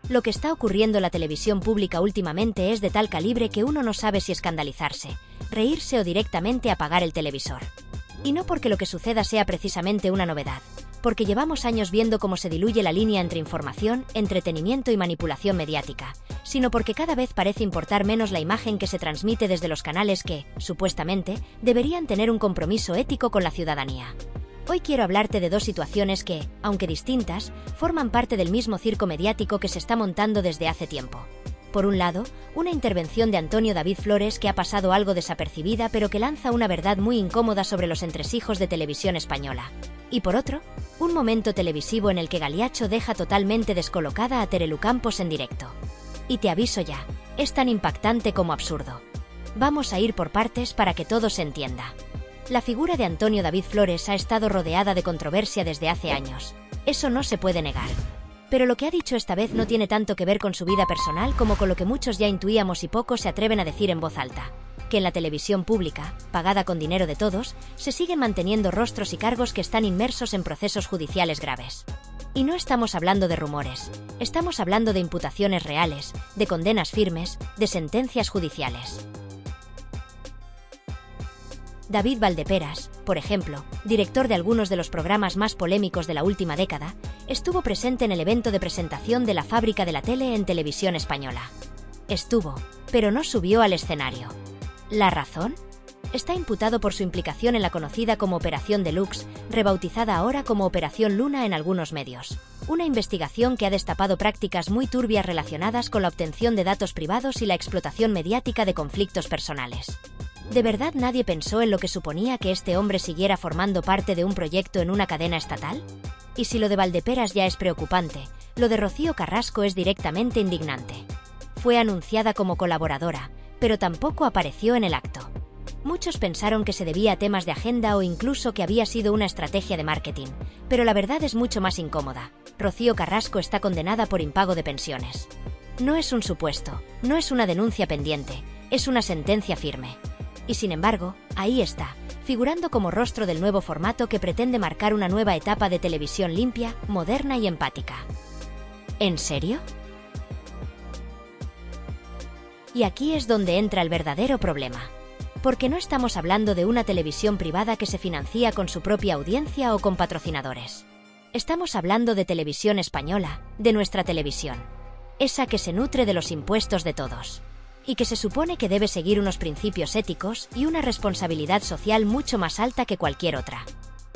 Lo que está ocurriendo en la televisión pública últimamente es de tal calibre que uno no sabe si escandalizarse, reírse o directamente apagar el televisor. Y no porque lo que suceda sea precisamente una novedad, porque llevamos años viendo cómo se diluye la línea entre información, entretenimiento y manipulación mediática, sino porque cada vez parece importar menos la imagen que se transmite desde los canales que, supuestamente, deberían tener un compromiso ético con la ciudadanía. Hoy quiero hablarte de dos situaciones que, aunque distintas, forman parte del mismo circo mediático que se está montando desde hace tiempo. Por un lado, una intervención de Antonio David Flores que ha pasado algo desapercibida pero que lanza una verdad muy incómoda sobre los entresijos de televisión española. Y por otro, un momento televisivo en el que Galiacho deja totalmente descolocada a Terelu Campos en directo. Y te aviso ya, es tan impactante como absurdo. Vamos a ir por partes para que todo se entienda. La figura de Antonio David Flores ha estado rodeada de controversia desde hace años. Eso no se puede negar. Pero lo que ha dicho esta vez no tiene tanto que ver con su vida personal como con lo que muchos ya intuíamos y pocos se atreven a decir en voz alta. Que en la televisión pública, pagada con dinero de todos, se siguen manteniendo rostros y cargos que están inmersos en procesos judiciales graves. Y no estamos hablando de rumores. Estamos hablando de imputaciones reales, de condenas firmes, de sentencias judiciales. David Valdeperas, por ejemplo, director de algunos de los programas más polémicos de la última década, estuvo presente en el evento de presentación de La Fábrica de la Tele en Televisión Española. Estuvo, pero no subió al escenario. ¿La razón? Está imputado por su implicación en la conocida como Operación Deluxe, rebautizada ahora como Operación Luna en algunos medios. Una investigación que ha destapado prácticas muy turbias relacionadas con la obtención de datos privados y la explotación mediática de conflictos personales. ¿De verdad nadie pensó en lo que suponía que este hombre siguiera formando parte de un proyecto en una cadena estatal? Y si lo de Valdeperas ya es preocupante, lo de Rocío Carrasco es directamente indignante. Fue anunciada como colaboradora, pero tampoco apareció en el acto. Muchos pensaron que se debía a temas de agenda o incluso que había sido una estrategia de marketing, pero la verdad es mucho más incómoda. Rocío Carrasco está condenada por impago de pensiones. No es un supuesto, no es una denuncia pendiente, es una sentencia firme. Y sin embargo, ahí está, figurando como rostro del nuevo formato que pretende marcar una nueva etapa de televisión limpia, moderna y empática. ¿En serio? Y aquí es donde entra el verdadero problema. Porque no estamos hablando de una televisión privada que se financia con su propia audiencia o con patrocinadores. Estamos hablando de televisión española, de nuestra televisión. Esa que se nutre de los impuestos de todos. Y que se supone que debe seguir unos principios éticos y una responsabilidad social mucho más alta que cualquier otra.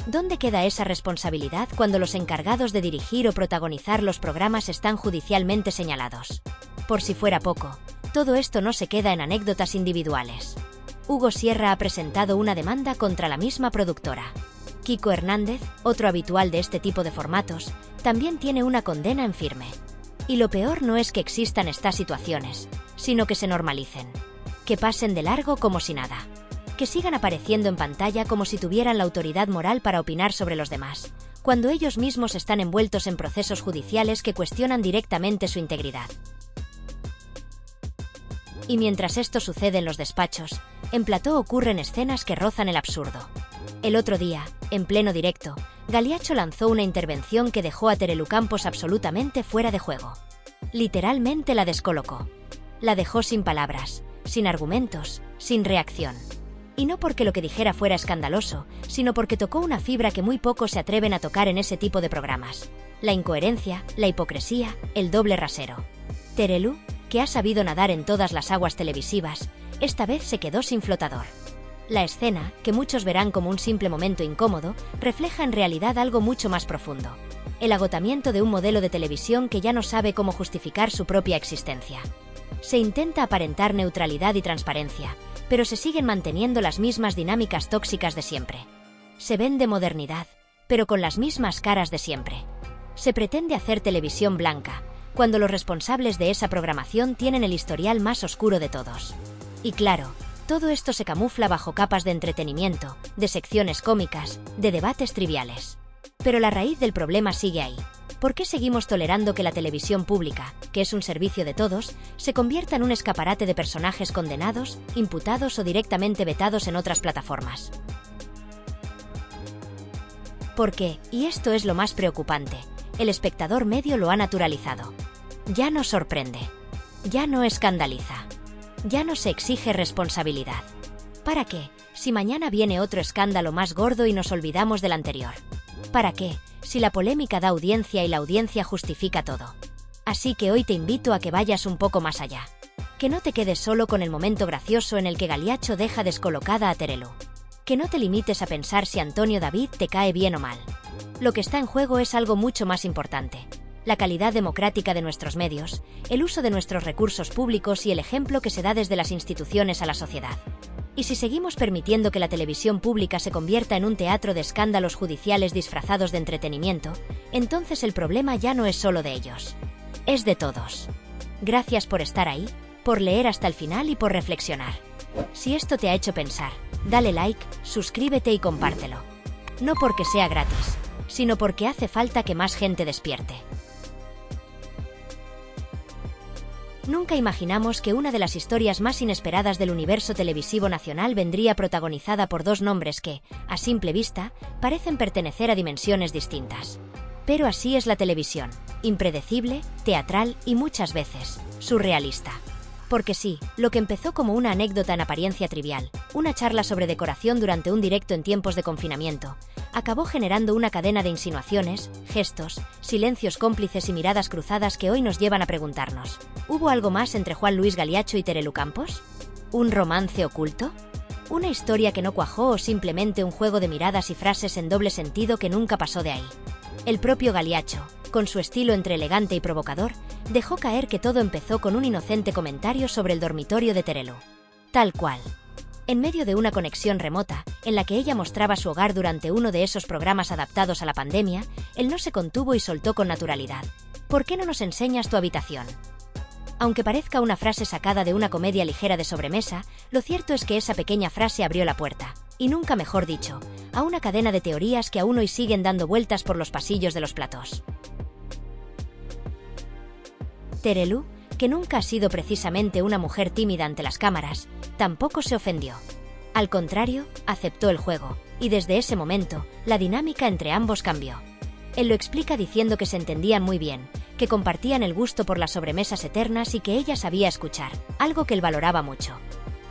¿Dónde queda esa responsabilidad cuando los encargados de dirigir o protagonizar los programas están judicialmente señalados? Por si fuera poco, todo esto no se queda en anécdotas individuales. Hugo Sierra ha presentado una demanda contra la misma productora. Kiko Hernández, otro habitual de este tipo de formatos, también tiene una condena en firme. Y lo peor no es que existan estas situaciones, sino que se normalicen. Que pasen de largo como si nada. Que sigan apareciendo en pantalla como si tuvieran la autoridad moral para opinar sobre los demás, cuando ellos mismos están envueltos en procesos judiciales que cuestionan directamente su integridad. Y mientras esto sucede en los despachos, en plató ocurren escenas que rozan el absurdo. El otro día, en pleno directo, Galiacho lanzó una intervención que dejó a Terelu Campos absolutamente fuera de juego. Literalmente la descolocó. La dejó sin palabras, sin argumentos, sin reacción. Y no porque lo que dijera fuera escandaloso, sino porque tocó una fibra que muy pocos se atreven a tocar en ese tipo de programas. La incoherencia, la hipocresía, el doble rasero. Terelu, que ha sabido nadar en todas las aguas televisivas, esta vez se quedó sin flotador. La escena, que muchos verán como un simple momento incómodo, refleja en realidad algo mucho más profundo. El agotamiento de un modelo de televisión que ya no sabe cómo justificar su propia existencia. Se intenta aparentar neutralidad y transparencia, pero se siguen manteniendo las mismas dinámicas tóxicas de siempre. Se vende modernidad, pero con las mismas caras de siempre. Se pretende hacer televisión blanca, cuando los responsables de esa programación tienen el historial más oscuro de todos. Y claro, todo esto se camufla bajo capas de entretenimiento, de secciones cómicas, de debates triviales. Pero la raíz del problema sigue ahí. ¿Por qué seguimos tolerando que la televisión pública, que es un servicio de todos, se convierta en un escaparate de personajes condenados, imputados o directamente vetados en otras plataformas? Porque, y esto es lo más preocupante, el espectador medio lo ha naturalizado. Ya no sorprende. Ya no escandaliza. Ya no se exige responsabilidad. ¿Para qué, si mañana viene otro escándalo más gordo y nos olvidamos del anterior? ¿Para qué, si la polémica da audiencia y la audiencia justifica todo? Así que hoy te invito a que vayas un poco más allá. Que no te quedes solo con el momento gracioso en el que Galiacho deja descolocada a Terelu. Que no te limites a pensar si Antonio David te cae bien o mal. Lo que está en juego es algo mucho más importante. La calidad democrática de nuestros medios, el uso de nuestros recursos públicos y el ejemplo que se da desde las instituciones a la sociedad. Y si seguimos permitiendo que la televisión pública se convierta en un teatro de escándalos judiciales disfrazados de entretenimiento, entonces el problema ya no es solo de ellos. Es de todos. Gracias por estar ahí, por leer hasta el final y por reflexionar. Si esto te ha hecho pensar, dale like, suscríbete y compártelo. No porque sea gratis, sino porque hace falta que más gente despierte. Nunca imaginamos que una de las historias más inesperadas del universo televisivo nacional vendría protagonizada por dos nombres que, a simple vista, parecen pertenecer a dimensiones distintas. Pero así es la televisión, impredecible, teatral y muchas veces, surrealista. Porque sí, lo que empezó como una anécdota en apariencia trivial, una charla sobre decoración durante un directo en tiempos de confinamiento, acabó generando una cadena de insinuaciones, gestos, silencios cómplices y miradas cruzadas que hoy nos llevan a preguntarnos: ¿hubo algo más entre Juan Luis Galiacho y Terelu Campos? ¿Un romance oculto? ¿Una historia que no cuajó o simplemente un juego de miradas y frases en doble sentido que nunca pasó de ahí? El propio Galiacho, con su estilo entre elegante y provocador, dejó caer que todo empezó con un inocente comentario sobre el dormitorio de Terelu. Tal cual. En medio de una conexión remota, en la que ella mostraba su hogar durante uno de esos programas adaptados a la pandemia, él no se contuvo y soltó con naturalidad: ¿por qué no nos enseñas tu habitación? Aunque parezca una frase sacada de una comedia ligera de sobremesa, lo cierto es que esa pequeña frase abrió la puerta, y nunca mejor dicho, a una cadena de teorías que aún hoy siguen dando vueltas por los pasillos de los platós. Terelu, que nunca ha sido precisamente una mujer tímida ante las cámaras, tampoco se ofendió. Al contrario, aceptó el juego, y desde ese momento, la dinámica entre ambos cambió. Él lo explica diciendo que se entendían muy bien, que compartían el gusto por las sobremesas eternas y que ella sabía escuchar, algo que él valoraba mucho.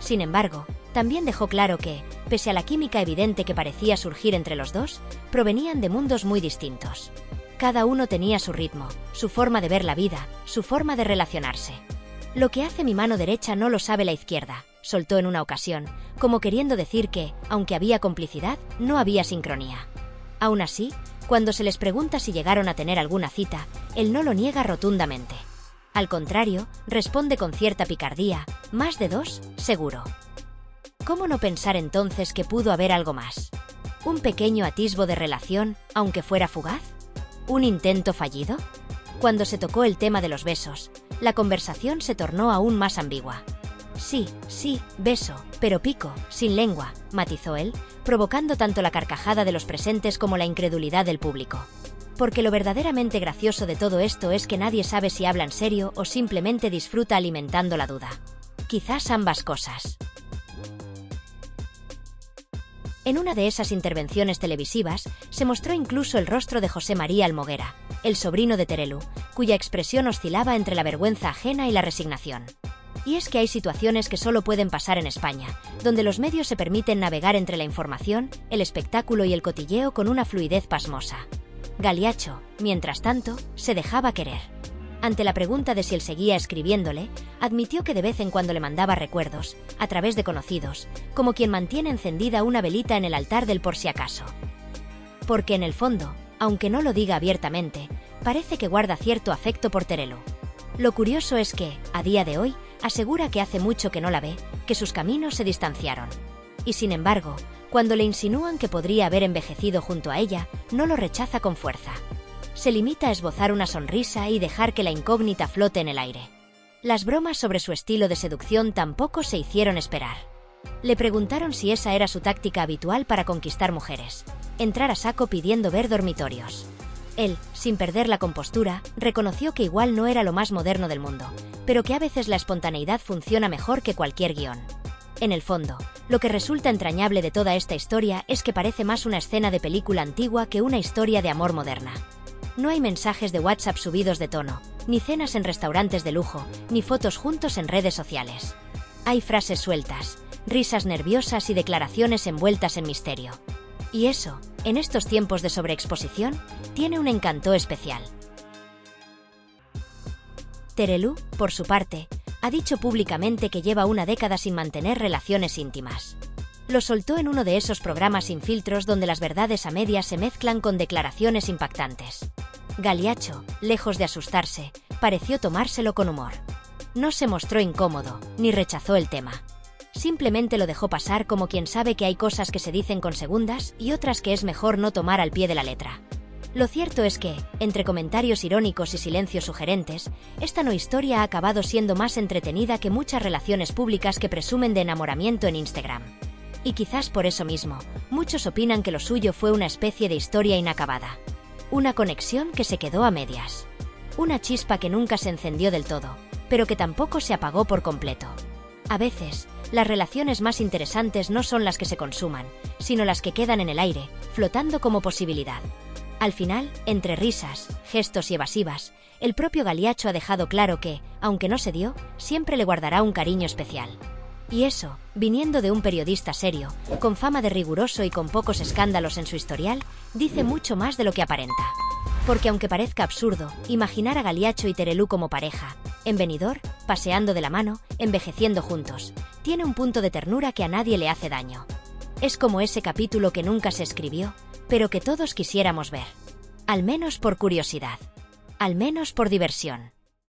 Sin embargo, también dejó claro que, pese a la química evidente que parecía surgir entre los dos, provenían de mundos muy distintos. Cada uno tenía su ritmo, su forma de ver la vida, su forma de relacionarse. Lo que hace mi mano derecha no lo sabe la izquierda, soltó en una ocasión, como queriendo decir que, aunque había complicidad, no había sincronía. Aún así, cuando se les pregunta si llegaron a tener alguna cita, él no lo niega rotundamente. Al contrario, responde con cierta picardía: más de 2, seguro. ¿Cómo no pensar entonces que pudo haber algo más? ¿Un pequeño atisbo de relación, aunque fuera fugaz? ¿Un intento fallido? Cuando se tocó el tema de los besos, la conversación se tornó aún más ambigua. Sí, beso, pero pico, sin lengua, matizó él, provocando tanto la carcajada de los presentes como la incredulidad del público. Porque lo verdaderamente gracioso de todo esto es que nadie sabe si habla en serio o simplemente disfruta alimentando la duda. Quizás ambas cosas. En una de esas intervenciones televisivas, se mostró incluso el rostro de José María Almoguera, el sobrino de Terelu, cuya expresión oscilaba entre la vergüenza ajena y la resignación. Y es que hay situaciones que solo pueden pasar en España, donde los medios se permiten navegar entre la información, el espectáculo y el cotilleo con una fluidez pasmosa. Galiacho, mientras tanto, se dejaba querer. Ante la pregunta de si él seguía escribiéndole, admitió que de vez en cuando le mandaba recuerdos, a través de conocidos, como quien mantiene encendida una velita en el altar del por si acaso. Porque en el fondo, aunque no lo diga abiertamente, parece que guarda cierto afecto por Terelu. Lo curioso es que, a día de hoy, asegura que hace mucho que no la ve, que sus caminos se distanciaron. Y sin embargo, cuando le insinúan que podría haber envejecido junto a ella, no lo rechaza con fuerza. Se limita a esbozar una sonrisa y dejar que la incógnita flote en el aire. Las bromas sobre su estilo de seducción tampoco se hicieron esperar. Le preguntaron si esa era su táctica habitual para conquistar mujeres: entrar a saco pidiendo ver dormitorios. Él, sin perder la compostura, reconoció que igual no era lo más moderno del mundo, pero que a veces la espontaneidad funciona mejor que cualquier guión. En el fondo, lo que resulta entrañable de toda esta historia es que parece más una escena de película antigua que una historia de amor moderna. No hay mensajes de WhatsApp subidos de tono, ni cenas en restaurantes de lujo, ni fotos juntos en redes sociales. Hay frases sueltas, risas nerviosas y declaraciones envueltas en misterio. Y eso, en estos tiempos de sobreexposición, tiene un encanto especial. Terelu, por su parte, ha dicho públicamente que lleva una década sin mantener relaciones íntimas. Lo soltó en uno de esos programas sin filtros donde las verdades a medias se mezclan con declaraciones impactantes. Galiacho, lejos de asustarse, pareció tomárselo con humor. No se mostró incómodo, ni rechazó el tema. Simplemente lo dejó pasar como quien sabe que hay cosas que se dicen con segundas y otras que es mejor no tomar al pie de la letra. Lo cierto es que, entre comentarios irónicos y silencios sugerentes, esta no historia ha acabado siendo más entretenida que muchas relaciones públicas que presumen de enamoramiento en Instagram. Y quizás por eso mismo, muchos opinan que lo suyo fue una especie de historia inacabada. Una conexión que se quedó a medias. Una chispa que nunca se encendió del todo, pero que tampoco se apagó por completo. A veces, las relaciones más interesantes no son las que se consuman, sino las que quedan en el aire, flotando como posibilidad. Al final, entre risas, gestos y evasivas, el propio Galiacho ha dejado claro que, aunque no se dio, siempre le guardará un cariño especial. Y eso, viniendo de un periodista serio, con fama de riguroso y con pocos escándalos en su historial, dice mucho más de lo que aparenta. Porque aunque parezca absurdo, imaginar a Galiacho y Terelu como pareja, en Benidorm, paseando de la mano, envejeciendo juntos, tiene un punto de ternura que a nadie le hace daño. Es como ese capítulo que nunca se escribió, pero que todos quisiéramos ver. Al menos por curiosidad. Al menos por diversión.